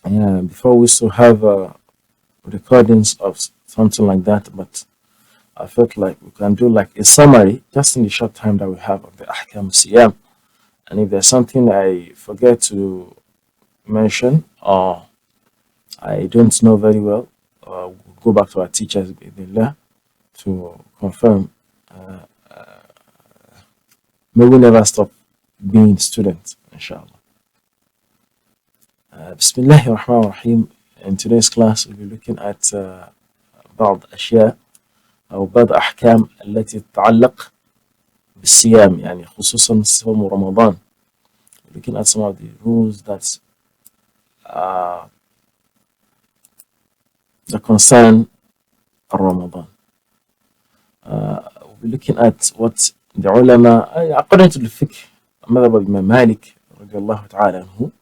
Yeah, before we used to have recordings of something like that, but I felt like we can do like a summary just in the short time that we have of the Ahkam Siyam. And if there's something I forget to mention or I don't know very well, we'll go back to our teachers to confirm. Uh, May we never stop being students, inshallah. Bismillahir Rahmanir Rahim. In today's class, we'll be looking at بعض أشياء أو بعض أحكام التي تتعلق بالصيام يعني خصوصا صوم رمضان. We're looking at some of the rules uh, that concern Ramadan. We'll be looking at what the ulama, according to the fiqh, مذهب Imam Malik رضي الله تعالى عنه,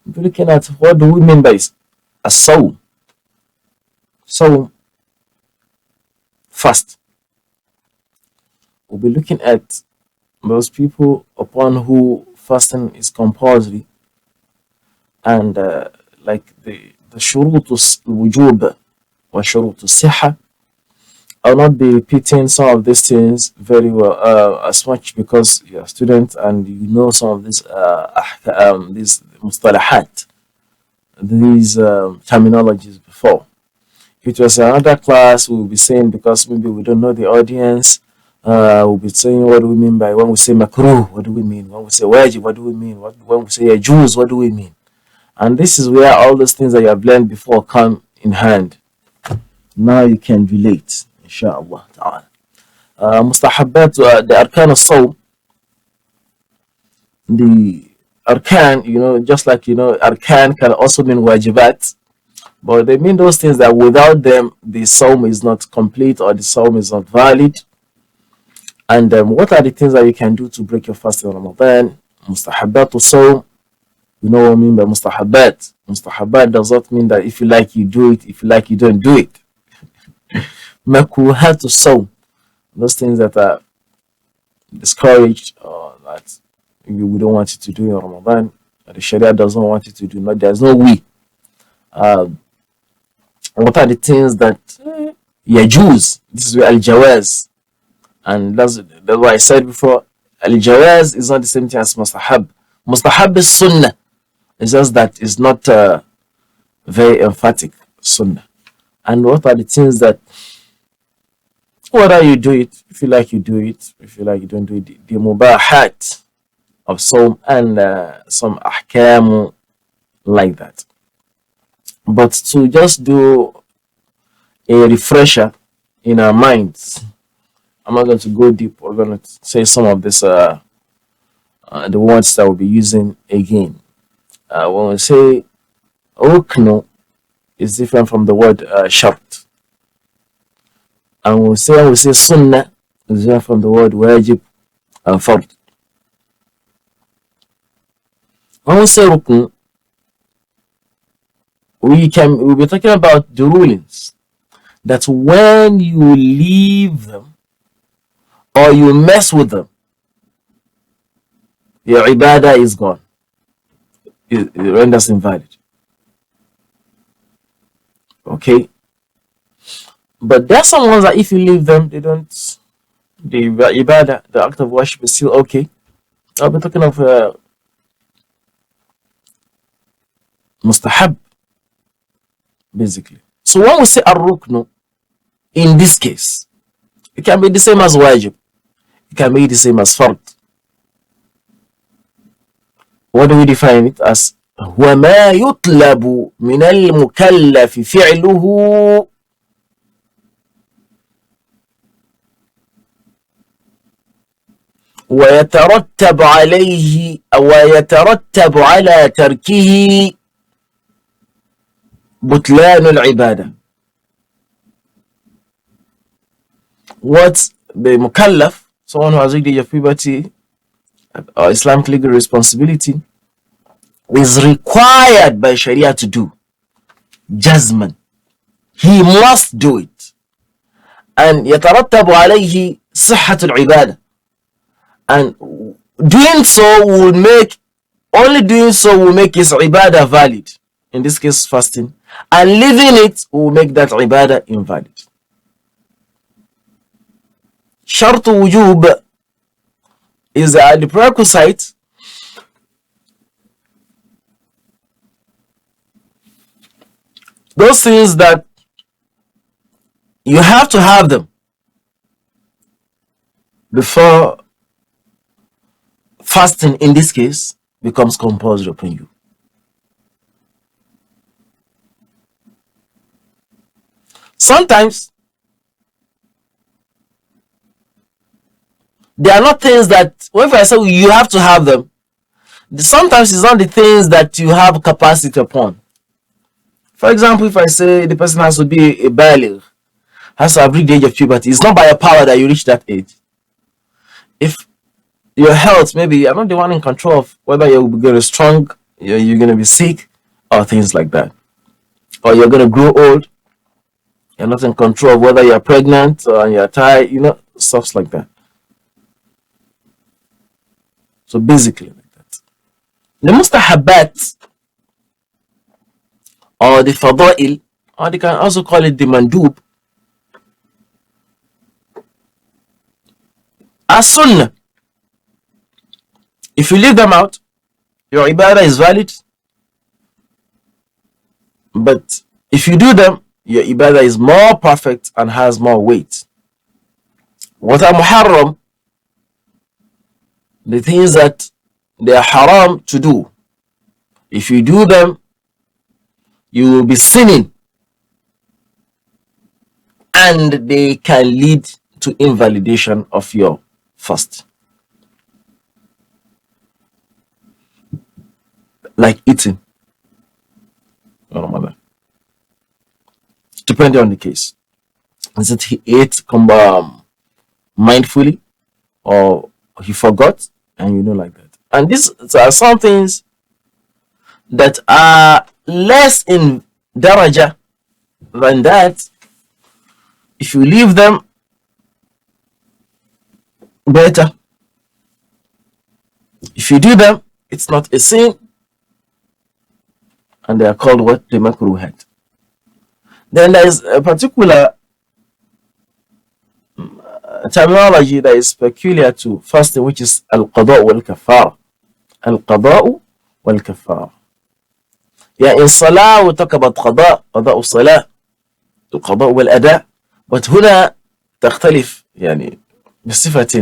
we'll be looking at what do we mean by الصوم. So, fast. We'll be looking at those people upon who fasting is compulsory and like the شروط الوجوب وشروط الصحة. I'll not be repeating some of these things very well as much because you're a student and you know some of these mustalahat, these terminologies before. If it was another class, we'll be saying, because maybe we don't know the audience, we'll be saying what do we mean by when we say makruh, what do we mean? When we say wajib, what do we mean? When we say yajuz, what do we mean? And this is where all those things that you have learned before come in hand. Now you can relate, inshallah ta'ala. Mustahabbat, the arkan al-sawm, the arkan, just like, arkan can also mean wajibat, but they mean those things that without them, the sawm is not complete or the sawm is not valid. And what are the things that you can do to break your fast in Ramadan? Mustahabbat al-sawm. You know what I mean by mustahabbat? Mustahabbat does not mean that if you like, you do it. If you like, you don't do it. Makruhat al-sawm. Those things that are discouraged or that we don't want you to do in Ramadan, the Sharia doesn't want you to do. There's no way. What are the things that yajuz? This is where al-jawaz. And that's why I said before, al-jawaz is not the same thing as mustahab. Mustahab is sunnah. It's just that it's not very emphatic sunnah. And what are the things that, whether you do it, if you like, you do it. If you like, you don't do it. The mubahat of some and some ahkam like that. But to just do a refresher in our minds, I'm not going to go deep. We're going to say some of this, the words that we'll be using again. When we say ruknu, is different from the word shart. And when we say sunnah, is different from the word wajib and fard. When we say ruknu, we'll be talking about the rulings that when you leave them or you mess with them, your ibadah is gone. It renders invalid. Okay? But there are some ones that if you leave them, the ibadah, the act of worship is still okay. I'll be talking of mustahab, basically. So when we say ar-ruknu, in this case, it can be the same as wajib. It can be the same as fard. What do we define it as? وَمَا يُطْلَبُ مِنَ الْمُكَلَّفِ فِعْلُهُ ويترتب على تركه بطلان العبادة. What the mukallaf, someone who has reached the age of puberty or Islamic legal responsibility, is required by Sharia to do, jazman, he must do it, and يترتب عليه صحة العبادة, and doing so will make his ibadah valid. in this case fasting, and leaving it will make that ibadah invalid. Shartu wujub is the prerequisite those things that you have to have them before fasting in this case becomes compulsory upon you. Sometimes they are not things that, if I say you have to have them, sometimes it's not the things that you have capacity upon. For example, if I say the person has to be a baligh, has to have reached the age of puberty, it's not by your power that you reach that age. If your health, maybe you're not the one in control of whether you're going to be strong, you're going to be sick, or things like that. Or you're going to grow old, you're not in control of whether you're pregnant or you're tired, stuff like that. So basically like that. The mustahabbat or the fada'il, or they can also call it the mandub, are sunnah. If you leave them out, your ibadah is valid. But if you do them, your ibadah is more perfect and has more weight. What are muharram? The things that they are haram to do. If you do them, you will be sinning. And they can lead to invalidation of your fast. Like eating. RAMADAN. Depending on the case. Is it he ate mindfully or he forgot and like that. And these are some things that are less in daraja than that. If you leave them, better. If you do them, it's not a sin. And they are called what? The makruhat. Then there is a particular terminology that is peculiar to fasting, which is al-qada' wal-kafara. Al-qada' wal-kafara. Yeah, in salah we talk about qada' salah, al-qada' wal-ada', but هنا تختلف يعني بصفة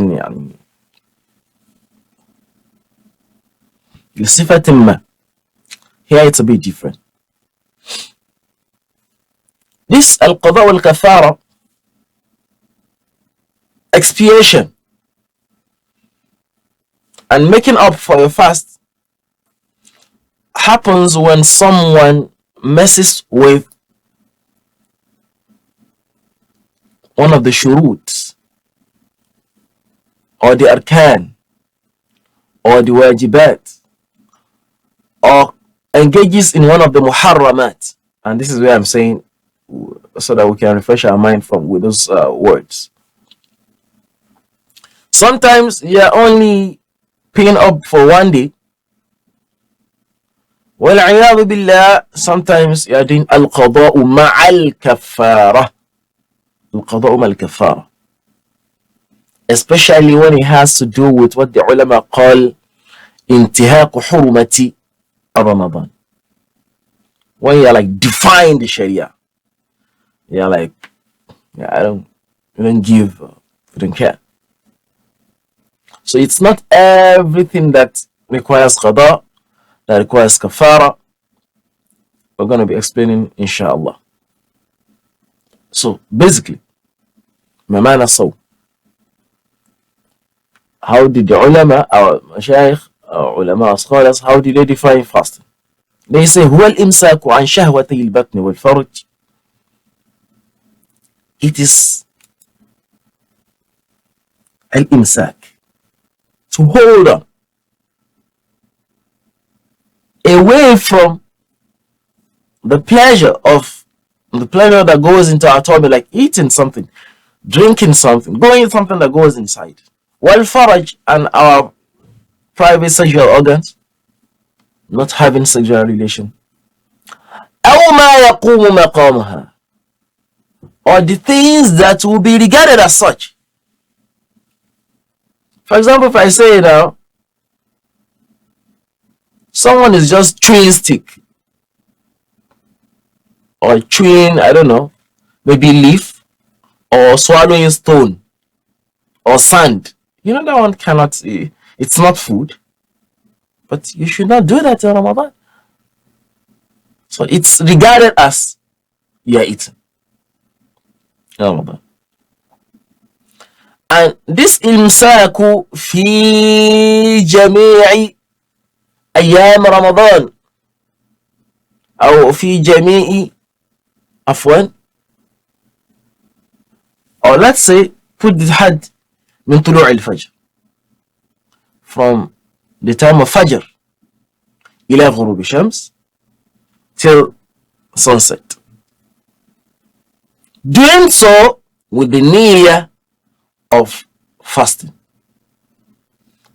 ما. Here it's a bit different. This al-qada' wal-kafara, expiation and making up for your fast, happens when someone messes with one of the shurut or the arkan or the wajibat, or engages in one of the muharramat. And this is where I'm saying, so that we can refresh our mind with those words. Sometimes you're only paying up for one day. وَالْعِيَاذُ بِاللَّهِ, sometimes you're doing al-qada'u ma'al kafara. Al-qada'u ma'al kafara. Especially when it has to do with what the ulama call intihaq hurmati Ramadan. When you're like defying the Sharia. You're like, I don't give, I don't care. So it's not everything that requires qada that requires kafara. We're going to be explaining inshallah. So basically, mamana saw. How did the ulama, our mashayikh, our ulama, scholars, how did they define fasting? They say هو الإمساك عن شهوتي البطن والفرج. It is al-imsak, to hold on away from the pleasure that goes into our tummy, like eating something, drinking something, going something that goes inside. While faraj, and our private sexual organs, not having sexual relation. ما يقوم مقامها, or the things that will be regarded as such. For example, if I say now, someone is just chewing stick or chewing, I don't know, maybe leaf or swallowing stone or sand. That one cannot, it's not food. But you should not do that in Ramadan. So it's regarded as you are eating in Ramadan. And this imsaku fi jami'i أيام رمضان أو في جميع عفوا, or let's say put the had من طلوع الفجر, from the time of Fajr إلى غروب الشمس till sunset. Doing so with the niyyah of fasting.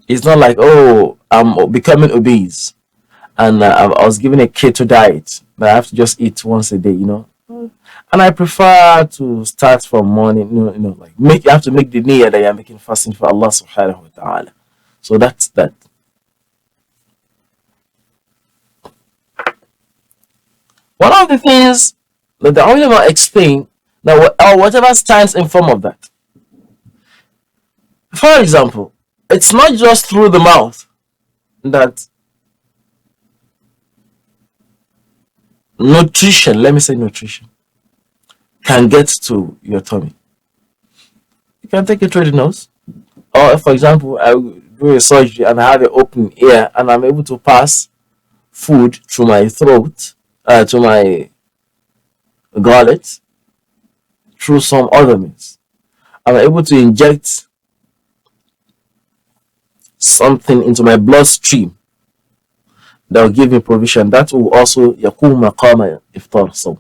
It's not like, oh, I'm becoming obese and I was given a keto diet that I have to just eat once a day, And I prefer to start from morning, like you have to make the niyyah that you're making fasting for Allah subhanahu wa ta'ala. So that's that. One of the things that the ulama explain that or whatever stands in form of that. For example, it's not just through the mouth that nutrition, let me say nutrition, can get to your tummy. You can take it through the nose. Or for example, I do a surgery and I have an open ear and I'm able to pass food through my throat, to my gullet, through some other means. I'm able to inject something into my bloodstream that will give me provision. That will also يقوم مقام إفطار صوم.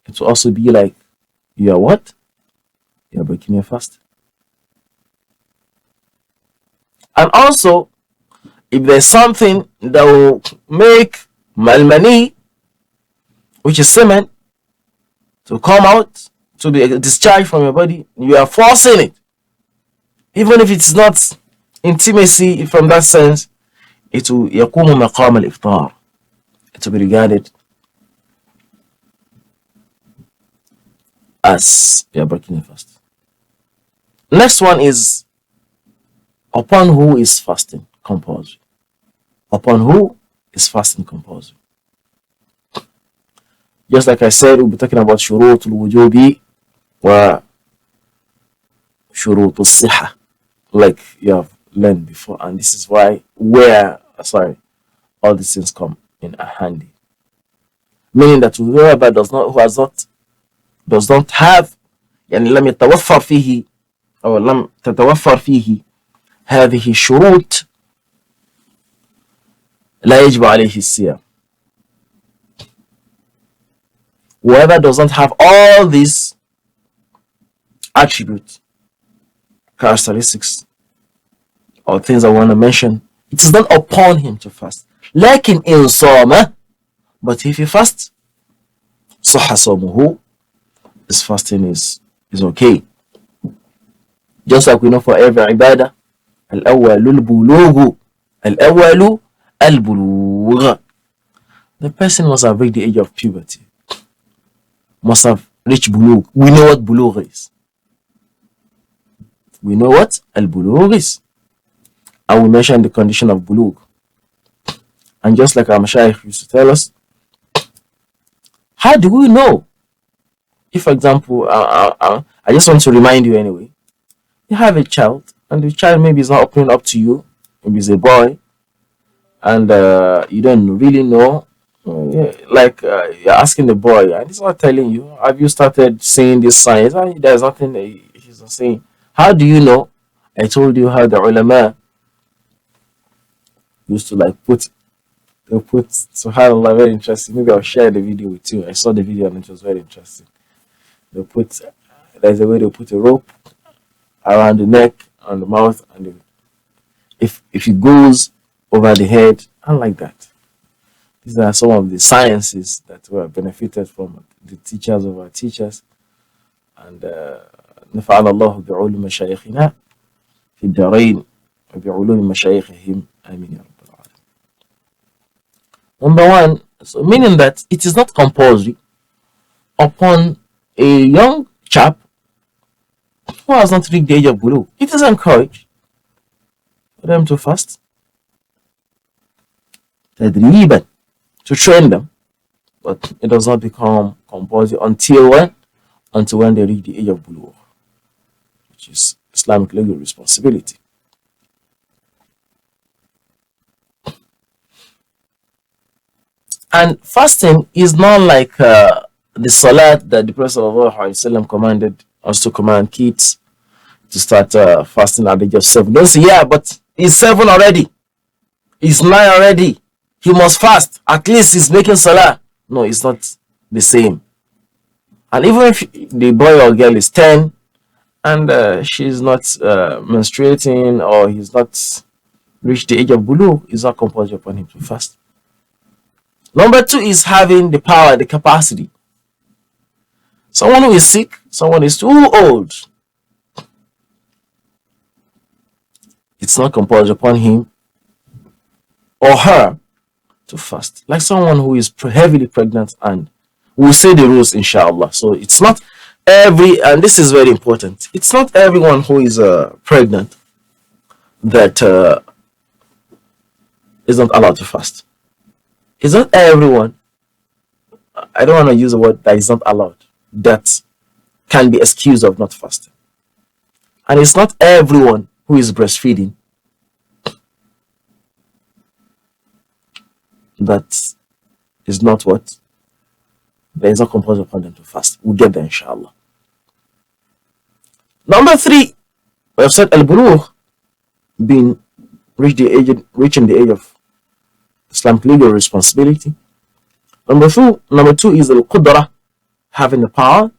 It will also be like you are what? You are breaking your fast. And also, if there's something that will make malmani, which is semen, to come out, to be discharged from your body, you are forcing it. Even if it's not intimacy from that sense, it will يقوم مقام الإفطار. It will be regarded as you are breaking a fast. Next one is upon who is fasting compulsory. Upon who is fasting compulsory. Just like I said, we'll be talking about شروط الوجوب و شروط الصحة, like you have learned before, and this is why all these things come in handy. Meaning that whoever does not have يعني لم يتوفر فيه أو لم تتوفر فيه هذه الشروط لا يجب عليه الصيام. Whoever does not have all these attributes, characteristics, or things I want to mention, it is not upon him to fast. لكن إن صام, but if he fasts, صح صومه, his fasting is okay. Just like we know for every ibadah, الأول البلوغ. The person must have reached the age of puberty, must have reached bulugh. We know what bulugh is. We know what al-bulugh is. And we mentioned the condition of bulugh. And just like our mashayikh used to tell us, how do we know? If, for example, I just want to remind you anyway, you have a child, and the child maybe is not opening up to you, maybe he's a boy, and you don't really know, you're asking the boy, and he's not telling you, have you started seeing these signs? There's nothing he's not saying. How do you know? I told you how the ulama used to put subhanallah, very interesting. Maybe I'll share the video with you. I saw the video and it was very interesting. There's a way they put a rope around the neck and the mouth, and if it goes over the head, and like that. These are some of the sciences that were benefited from the teachers of our teachers. And نفعل الله بعلوم مشايخنا في الدارين وبعلوم مشايخهم آمين يا رب العالمين. Number one, so meaning that it is not compulsory upon a young chap who has not reached the age of bulugh. It is encouraged for them to fast تدريبا, to train them, but it does not become compulsory until when? Until when they reach the age of bulugh, which is Islamic legal responsibility. And fasting is not like the salat that the Prophet ﷺ commanded us to command kids to start fasting at the age of 7. Don't say, yeah, but he's 7 already. He's 9 already. He must fast. At least he's making salah. No, it's not the same. And even if the boy or girl is 10 and she's not menstruating, or he's not reached the age of bulugh, it's not compulsory upon him to fast. Number 2 is having the power, the capacity. Someone who is sick, someone is too old, it's not compulsory upon him or her to fast. Like someone who is heavily pregnant, and we'll say the rules inshallah. So it's not and this is very important, it's not everyone who is pregnant that is not allowed to fast. It's not everyone, I don't want to use the word that is not allowed, that can be excused of not fasting. And it's not everyone who is breastfeeding that is not what? There is not compulsory upon them to fast. We'll get there inshallah. Number 3, we have said al-bulugh, being reaching the age of Islamic legal responsibility. Number 2 is al-qudrah, having the power.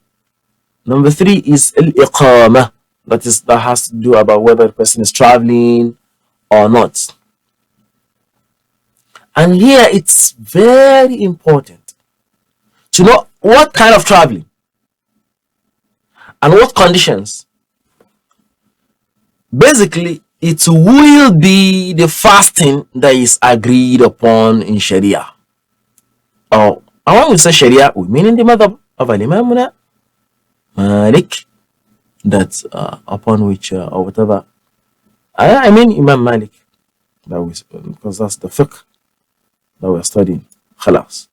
Number 3 is al-iqamah, that has to do about whether the person is traveling or not. And here it's very important to know what kind of traveling and what conditions. Basically, it will be the fasting that is agreed upon in Sharia. And when we say Sharia, we mean in the madhab of Al-Imam Malik, that upon which or whatever. I mean Imam Malik, because that's the fiqh that we're studying. Khalas.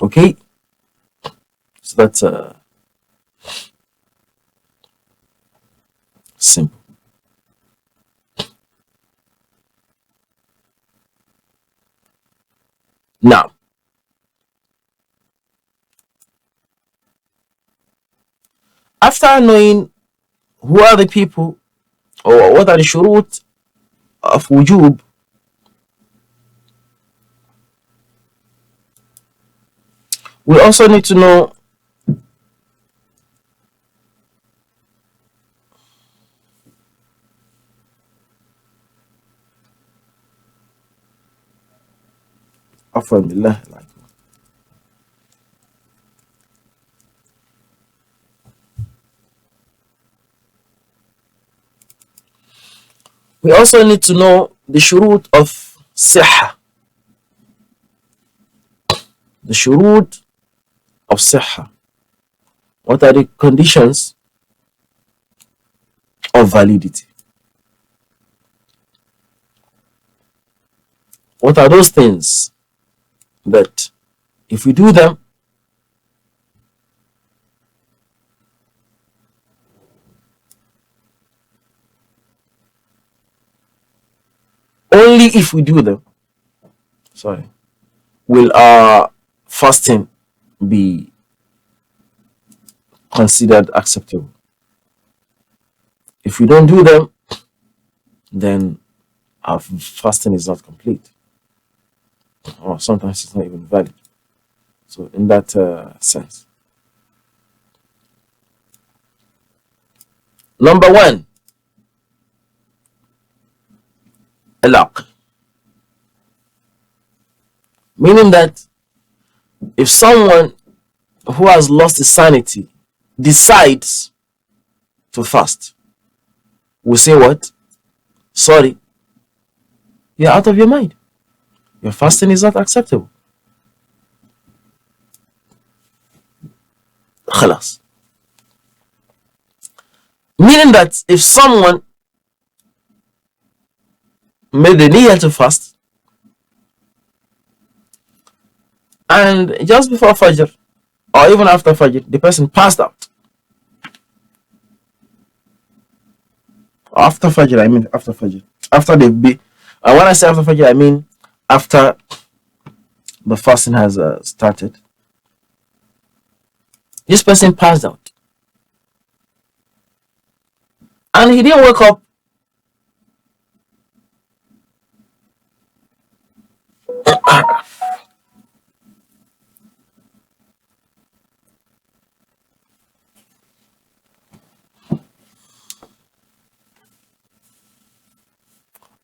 Okay, so that's simple. Now, after knowing who are the people or what are the shurut of wujub, we also need to know we also need to know the shurut of sihha. The shurut of sihha. What are the conditions of validity? What are those things that if we do them, only if we do them, will our fasting be considered acceptable? If we don't do them, then our fasting is not complete, or sometimes it's not even valid. So in that sense, number 1, al-aql, Meaning that if someone who has lost his sanity decides to fast, we say what? Sorry, you're out of your mind. Your fasting is not acceptable. Khalas. Meaning that if someone made the niyyah to fast and just before Fajr or even after Fajr, the person passed out. After Fajr, I mean after Fajr. After they be, and when I say after Fajr, I mean after the fasting has started. This person passed out. And he didn't wake up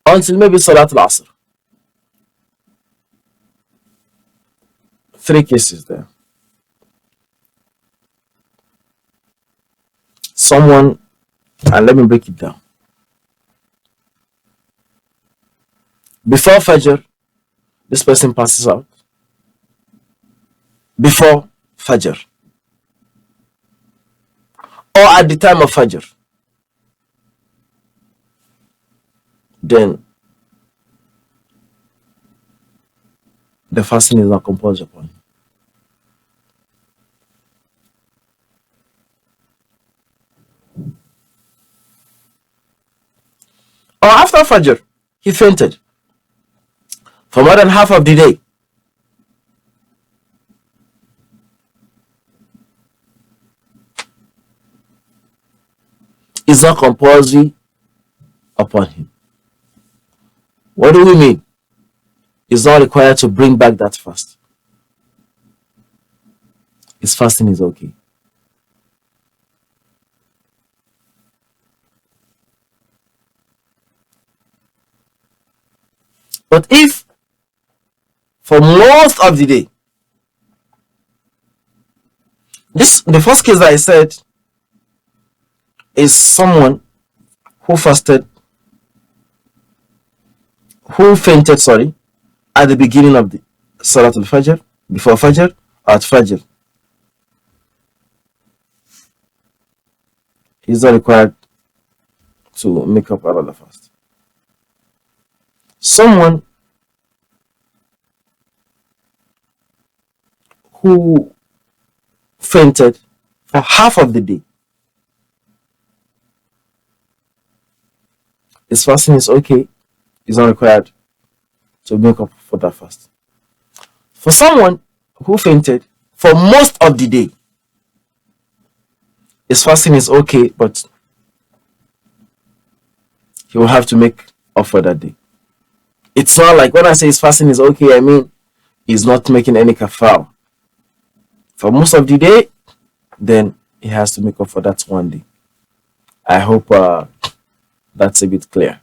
until maybe Salat al-Asr. Three cases there. Someone, and let me break it down. Before Fajr, this person passes out. Before Fajr. Or at the time of Fajr. Then the fasting is not composed upon him. Or after Fajr, he fainted for more than half of the day. It's not compulsory upon him. What do we mean? It's not required to bring back that fast. His fasting is okay. But if for most of the day, the first case that I said is someone who fainted, at the beginning of the Salat al-Fajr, before Fajr, or at Fajr. He's not required to make up another fast. Someone who fainted for half of the day, his fasting is okay. He's not required to make up for that fast. For someone who fainted for most of the day, his fasting is okay, but he will have to make up for that day. It's not like when I say his fasting is okay, I mean he's not making any kafar. For most of the day, then he has to make up for that one day. I hope that's a bit clear.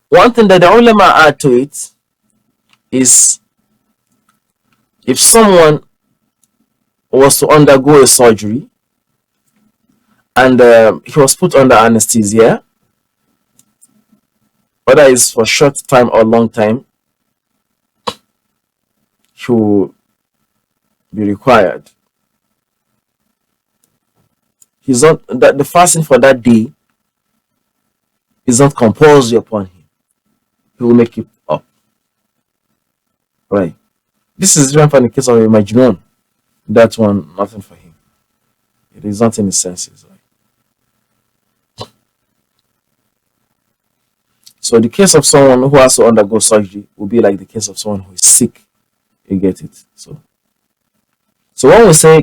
One thing that the ulama add to it is if someone was to undergo a surgery and he was put under anesthesia, whether it's for short time or long time, he will be required. He's not that the fasting for that day is not compulsory upon him. He will make it up. Right. This is different from the case of a majnun. That one, nothing for him. It is not in his senses. Right? So the case of someone who has to undergo surgery will be like the case of someone who is sick. You get it? So when we say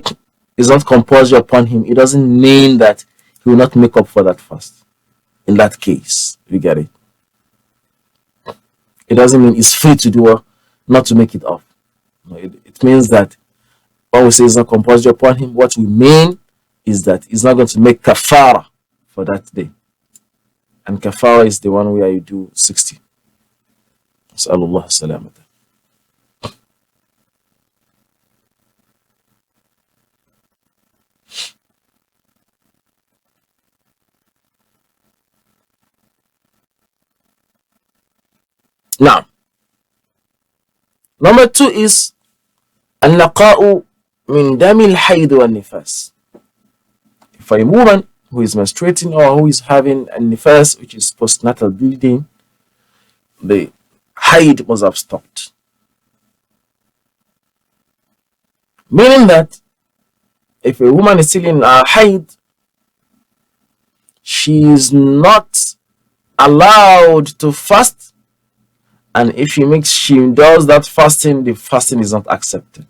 it's not compulsory upon him, it doesn't mean that he will not make up for that fast. In that case, you get it? It doesn't mean it's free to do or not to make it off. No, it means that When we say it's not compulsory upon him, what we mean is that he's not going to make kafara for that day. And kafara is the one where you do 60. Sallallahu salamata. Now, number 2 is النقاء من دم الحيض والنفاس. For a woman who is menstruating or who is having a nifas, which is postnatal bleeding, the haid must have stopped. Meaning that if a woman is still in a haid, she is not allowed to fast, and if she does that fasting, the fasting is not accepted.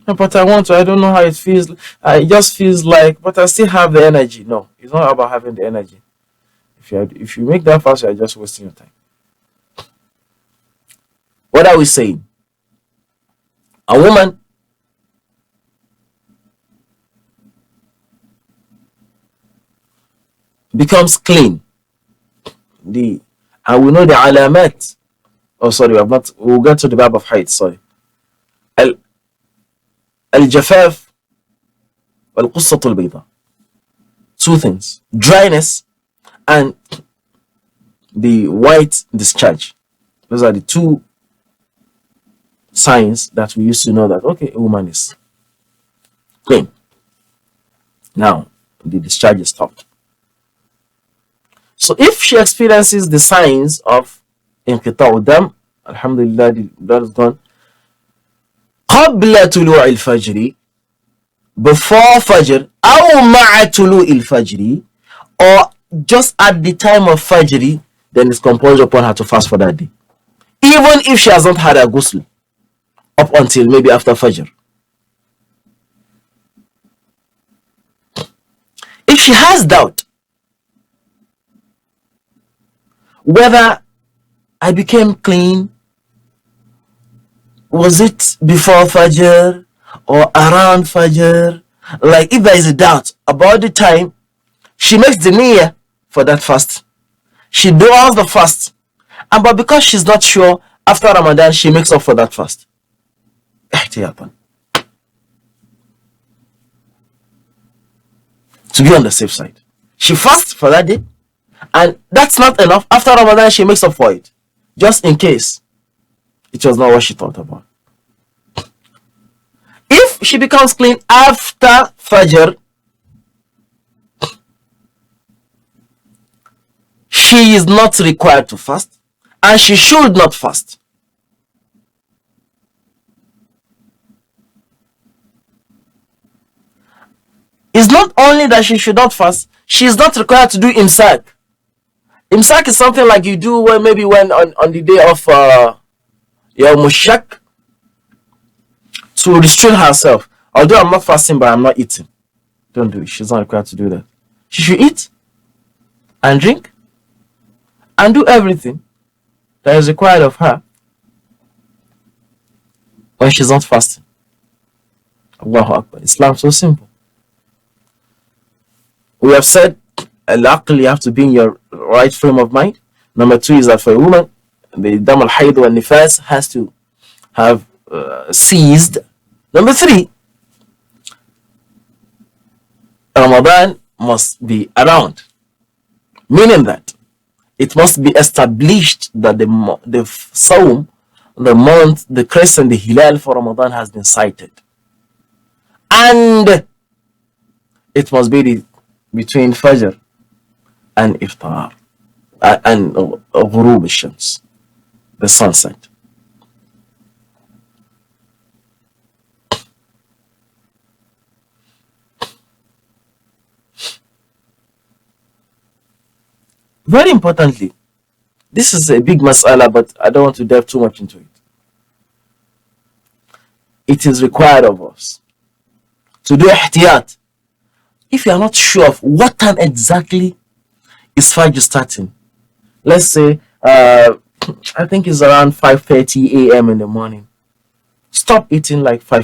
But I don't know how it feels. It just feels like, but I still have the energy. No, it's not about having the energy. If you make that fast, you're just wasting your time. What are we saying? A woman becomes clean. And we know the alamat. Oh, sorry, we'll get to the bab of height. Sorry. الجفاف والقصة البيضاء. 2 things: dryness and the white discharge. Those are the 2 signs that we used to know that, okay, a woman is clean. Now, the discharge is stopped. So if she experiences the signs of انقطاع dam, alhamdulillah, the blood is gone, قبل طلوع الفجر, before Fajr, أو مع طلوع الفجر, or just at the time of Fajr, then it's compulsory upon her to fast for that day, even if she has not had a ghusl up until maybe after Fajr. If she has doubt whether I became clean, was it before Fajr or around Fajr? Like, if there is a doubt about the time, she makes the niyyah for that fast. She does the fast. But because she's not sure, after Ramadan, she makes up for that fast. Ihtiyatan. To be on the safe side. She fasts for that day, and that's not enough. After Ramadan, she makes up for it, just in case it was not what she thought about. If she becomes clean after Fajr, she is not required to fast, and she should not fast. It's not only that she should not fast, she is not required to do imsak. Imsak is something like you do when on the day of Yawm Shak, to restrain herself. Although I'm not fasting, but I'm not eating. Don't do it. She's not required to do that. She should eat and drink and do everything that is required of her when she's not fasting. Allahu Akbar. Islam so simple. We have said, al-aql, you have to be in your right frame of mind. Number 2 is that for a woman, the dam al-hayd wa nifas has to have ceased. Number 3, Ramadan must be around, meaning that it must be established that the Sawm, the month, the crescent, the Hilal for Ramadan has been sighted, and it must be between Fajr and Iftar and Ghurub al-Shams, the sunset. Very importantly, this is a big mas'ala, but I don't want to delve too much into it. It is required of us to do ihtiyat. If you are not sure of what time exactly is Fajr starting, let's say I think it's around 5:30 a.m. in the morning, stop eating like 5